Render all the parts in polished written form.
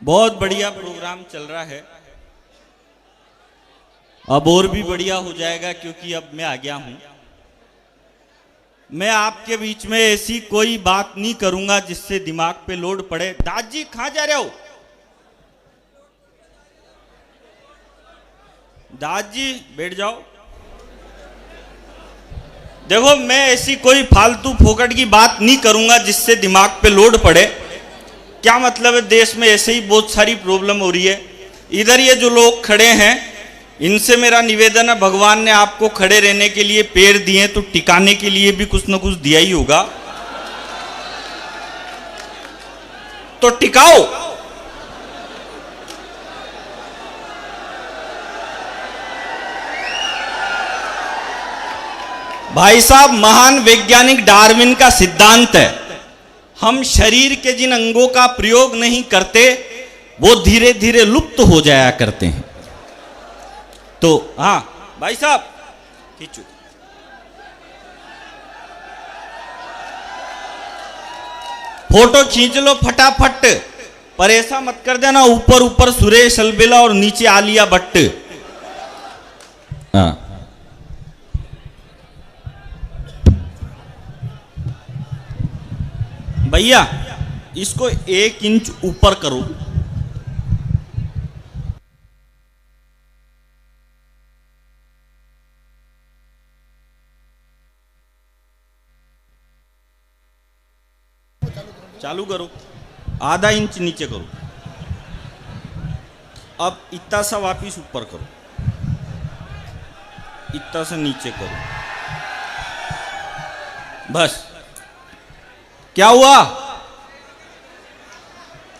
बहुत बढ़िया प्रोग्राम चल रहा है। अब और भी बढ़िया हो जाएगा क्योंकि अब मैं आ गया हूं। मैं आपके बीच में ऐसी कोई बात नहीं करूंगा जिससे दिमाग पे लोड पड़े। दास जी कहां जा रहे हो? दास जी बैठ जाओ। देखो, मैं ऐसी कोई फालतू फोकट की बात नहीं करूंगा जिससे दिमाग पे लोड पड़े। क्या मतलब है, देश में ऐसे ही बहुत सारी प्रॉब्लम हो रही है। इधर ये जो लोग खड़े हैं, इनसे मेरा निवेदन है, भगवान ने आपको खड़े रहने के लिए पैर दिए तो टिकाने के लिए भी कुछ ना कुछ दिया ही होगा, तो टिकाओ। भाई साहब, महान वैज्ञानिक डार्विन का सिद्धांत है, हम शरीर के जिन अंगों का प्रयोग नहीं करते वो धीरे धीरे लुप्त हो जाया करते हैं। तो हाँ भाई साहब, खींचो। फोटो खींच लो फटाफट, पर ऐसा मत कर देना ऊपर ऊपर सुरेश अलबेला और नीचे आलिया भट्ट। हाँ, भैया इसको 1 इंच ऊपर करो। चालू करो, आधा इंच नीचे करो। अब इतना सा वापिस ऊपर करो, इतना सा नीचे करो। बस, क्या हुआ?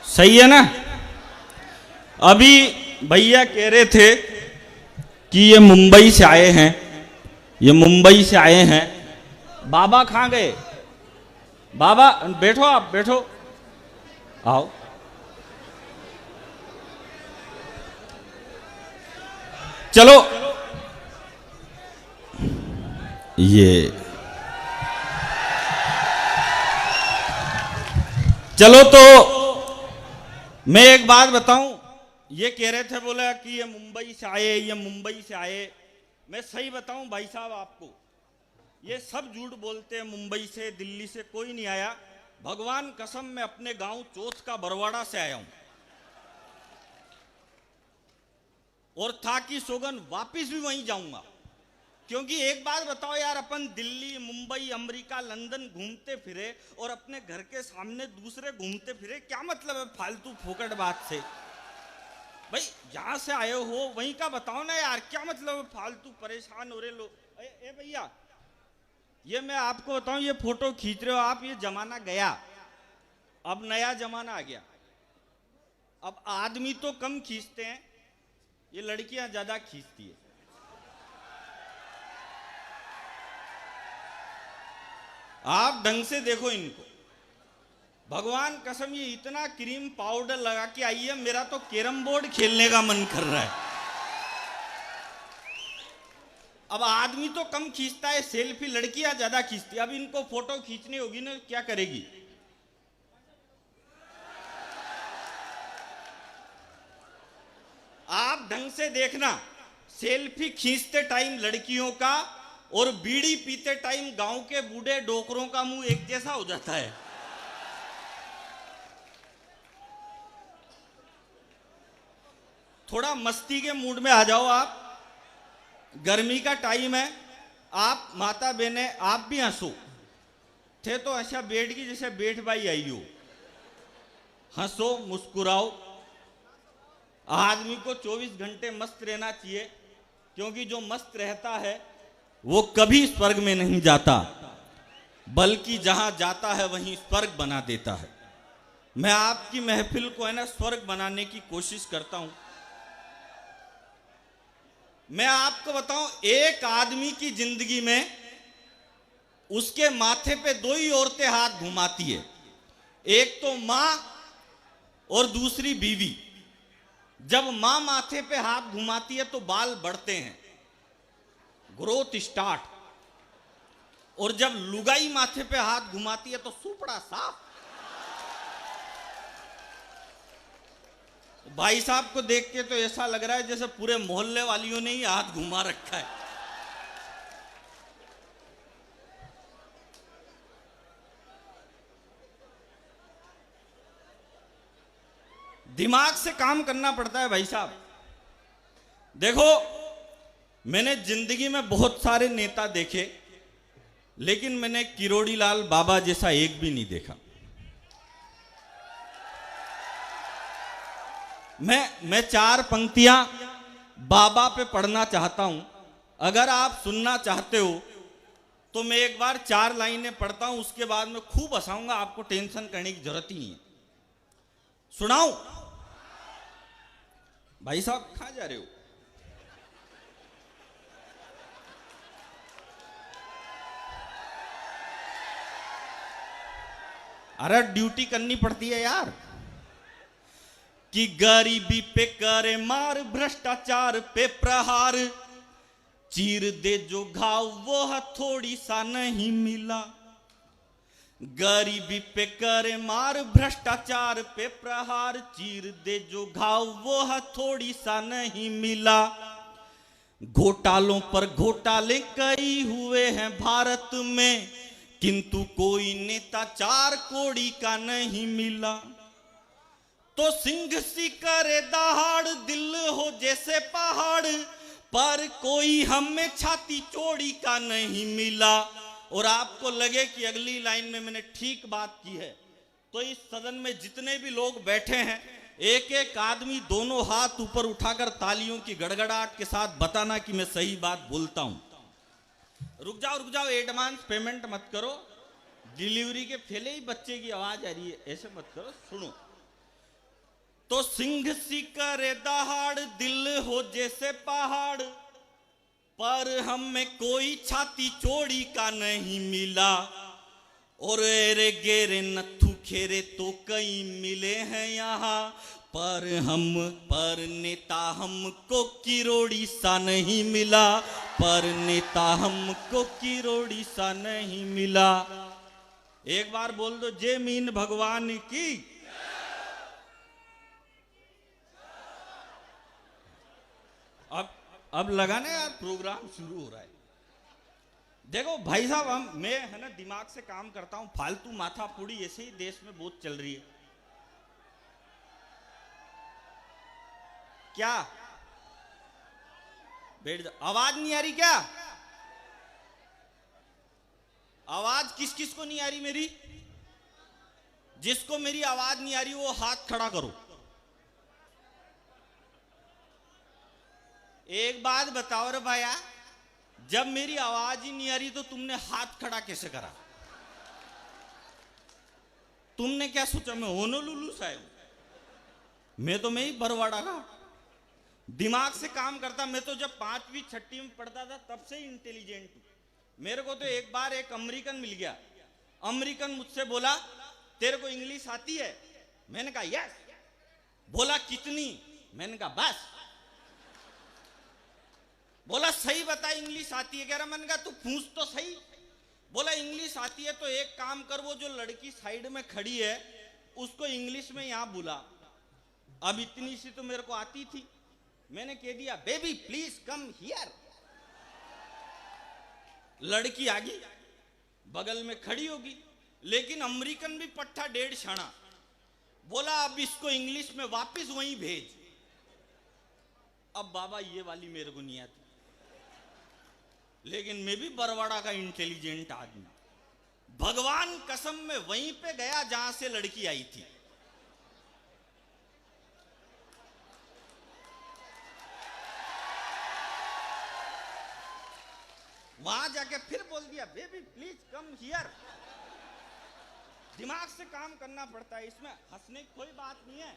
सही है ना? अभी भैया कह रहे थे कि ये मुंबई से आए हैं, ये मुंबई से आए हैं। बाबा कहाँ गए? बाबा बैठो, आप बैठो, आओ। चलो ये चलो, तो मैं एक बात बताऊं। ये कह रहे थे, बोला कि ये मुंबई से आए, ये मुंबई से आए। मैं सही बताऊं भाई साहब आपको, ये सब झूठ बोलते हैं। मुंबई से, दिल्ली से कोई नहीं आया। भगवान कसम, मैं अपने गांव चोथ का बरवाड़ा से आया हूं, और था कि सोगन वापिस भी वहीं जाऊंगा। क्योंकि एक बात बताओ यार, अपन दिल्ली, मुंबई, अमेरिका, लंदन घूमते फिरे और अपने घर के सामने दूसरे घूमते फिरे, क्या मतलब है फालतू फोकट बात से? भाई जहां से आए हो वहीं का बताओ ना यार, क्या मतलब है फालतू परेशान हो रहे लोग। ए भैया, ये मैं आपको बताऊं, ये फोटो खींच रहे हो आप, ये जमाना गया, अब नया जमाना आ गया। अब आदमी तो कम खींचते हैं, ये लड़कियां ज्यादा खींचती है। आप ढंग से देखो इनको, भगवान कसम, ये इतना क्रीम पाउडर लगा के आई है, मेरा तो कैरम बोर्ड खेलने का मन कर रहा है। अब आदमी तो कम खींचता है सेल्फी, लड़कियां ज्यादा खींचती है। अब इनको फोटो खींचनी होगी ना, क्या करेगी? आप ढंग से देखना, सेल्फी खींचते टाइम लड़कियों का और बीड़ी पीते टाइम गांव के बूढ़े डोकरों का मुंह एक जैसा हो जाता है। थोड़ा मस्ती के मूड में आ जाओ आप, गर्मी का टाइम है। आप माता बहने, आप भी हंसो। थे तो ऐसा बैठ की जैसे बैठ बाई आई हो, हंसो, मुस्कुराओ। आदमी को 24 घंटे मस्त रहना चाहिए, क्योंकि जो मस्त रहता है वो कभी स्वर्ग में नहीं जाता, बल्कि जहां जाता है वहीं स्वर्ग बना देता है। मैं आपकी महफिल को है ना स्वर्ग बनाने की कोशिश करता हूं। मैं आपको बताऊं, एक आदमी की जिंदगी में उसके माथे पे 2 ही औरतें हाथ घुमाती है, एक तो मां और दूसरी बीवी। जब मां माथे पे हाथ घुमाती है तो बाल बढ़ते हैं, ग्रोथ स्टार्ट, और जब लुगाई माथे पे हाथ घुमाती है तो सुपड़ा साफ। भाई साहब को देख के तो ऐसा लग रहा है जैसे पूरे मोहल्ले वालियों ने ही हाथ घुमा रखा है। दिमाग से काम करना पड़ता है भाई साहब। देखो, मैंने जिंदगी में बहुत सारे नेता देखे, लेकिन मैंने किरोड़ी लाल बाबा जैसा एक भी नहीं देखा। मैं 4 पंक्तियां बाबा पे पढ़ना चाहता हूं। अगर आप सुनना चाहते हो तो मैं एक बार 4 लाइनें पढ़ता हूं, उसके बाद मैं खूब हंसाऊंगा, आपको टेंशन करने की जरूरत ही नहीं है। सुनाऊं? भाई साहब कहां जा रहे हो? अरे ड्यूटी करनी पड़ती है यार। कि गरीबी पे करे मार, भ्रष्टाचार पे प्रहार, चीर दे जो घाव वो हथौड़ी सा नहीं मिला। गरीबी पे करे मार, भ्रष्टाचार पे प्रहार, चीर दे जो घाव वो हथौड़ी सा नहीं मिला। घोटालों पर घोटाले कई हुए हैं भारत में, किंतु कोई नेता 4 कौड़ी का नहीं मिला। तो सिंह सी करे दहाड़, दिल हो जैसे पहाड़, पर कोई हमें छाती चौड़ी का नहीं मिला। और आपको लगे कि अगली लाइन में मैंने ठीक बात की है, तो इस सदन में जितने भी लोग बैठे हैं, एक एक आदमी दोनों हाथ ऊपर उठाकर तालियों की गड़गड़ाहट के साथ बताना कि मैं सही बात बोलता हूं। रुक जाओ, एडवांस पेमेंट मत करो। डिलीवरी के पहले ही बच्चे की आवाज आ रही है, ऐसे मत करो। सुनो। तो सिंह सी करे दहाड़, दिल हो जैसे पहाड़, पर हमें कोई छाती चौड़ी का नहीं मिला। और रे गेरे नथु खेरे तो कई मिले हैं यहाँ, पर नेता हमको किरोड़ी सा नहीं मिला, पर नेता हमको किरोड़ी सा नहीं मिला। एक बार बोल दो, जय मीन भगवान की। अब लगा ना यार, प्रोग्राम शुरू हो रहा है। देखो भाई साहब, मैं है ना दिमाग से काम करता हूं, फालतू माथापूड़ी ऐसे ही देश में बहुत चल रही है। क्या बैठ जा, आवाज नहीं आ रही क्या? आवाज किस किस को नहीं आ रही मेरी? जिसको मेरी आवाज नहीं आ रही वो हाथ खड़ा करो। एक बात बताओ रे भाया, जब मेरी आवाज ही नहीं आ रही तो तुमने हाथ खड़ा कैसे करा? तुमने क्या सोचा मैं होनोलुलु से आया हूं? मैं ही बरवाड़ा का दिमाग से काम करता। मैं तो जब 5वीं 6वीं में पढ़ता था तब से ही इंटेलिजेंट हूं। मेरे को तो एक बार एक अमेरिकन मिल गया। अमेरिकन मुझसे बोला, तेरे को इंग्लिश आती है? मैंने कहा यस। बोला कितनी? मैंने कहा बस। बोला सही बता, इंग्लिश आती है? कह रहा। मैंने कहा तू पूछ तो सही। बोला इंग्लिश आती है तो एक काम कर, वो जो लड़की साइड में खड़ी है उसको इंग्लिश में यहां बुला। अब इतनी सी तो मेरे को आती थी। मैंने कह दिया, बेबी प्लीज कम हियर। लड़की आ गई, बगल में खड़ी होगी, लेकिन अमेरिकन भी पट्टा 1.5 छाना। बोला अब इसको इंग्लिश में वापस वहीं भेज। अब बाबा ये वाली मेरे को नहीं आती, लेकिन मैं भी बरवाड़ा का इंटेलिजेंट आदमी। भगवान कसम में वहीं पे गया जहां से लड़की आई थी। वहां जाके फिर बोल दिया, बेबी प्लीज कम हियर। दिमाग से काम करना पड़ता है, इसमें हंसने की कोई बात नहीं है।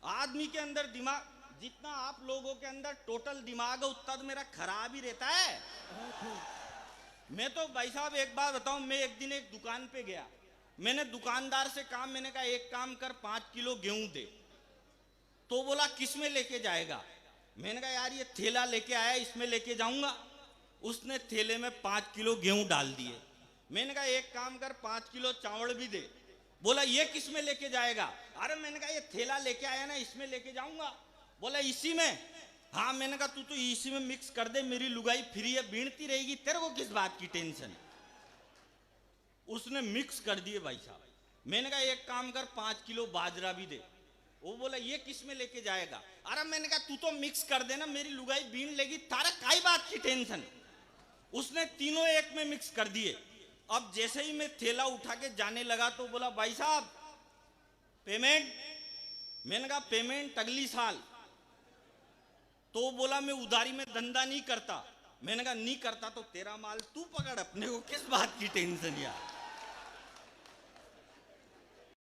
आदमी के अंदर दिमाग, जितना आप लोगों के अंदर टोटल दिमाग है उतना तो मेरा खराब ही रहता है। मैं तो भाई साहब एक बात बताऊं, मैं एक दिन एक दुकान पे गया। मैंने दुकानदार से काम, मैंने कहा एक काम कर 5 किलो गेहूं दे। तो बोला किस में लेके जाएगा? मैंने कहा यार ये थैला लेके आया, इसमें लेके जाऊंगा। उसने थैले में 5 किलो गेहूं डाल दिए। मैंने कहा एक काम कर 5 किलो चावल भी दे। बोला ये किस में लेके जाएगा? अरे मैंने कहा ये थैला लेके आया ना, इसमें लेके जाऊंगा। बोला इसी में? हाँ। मैंने कहा तू तो इसी में मिक्स कर दे, मेरी लुगाई फ्री है, बीनती रहेगी, तेरे को किस बात की टेंशन है। उसने मिक्स कर दिए भाई साहब। मैंने कहा एक काम कर, 5 किलो बाजरा भी दे। वो बोला ये किस में लेके जाएगा? अरे मैंने कहा तू तो मिक्स कर देना, मेरी लुगाई बीन लेगी, तारा काई बात की टेंशन। उसने तीनों एक में मिक्स कर दिए। अब जैसे ही मैं थैला उठा के जाने लगा तो बोला भाई साहब पेमेंट। मैंने कहा पेमेंट अगली साल। तो बोला मैं उधारी में धंधा नहीं करता। मैंने कहा नहीं करता तो तेरा माल तू पकड़, अपने को किस बात की टेंशन यार।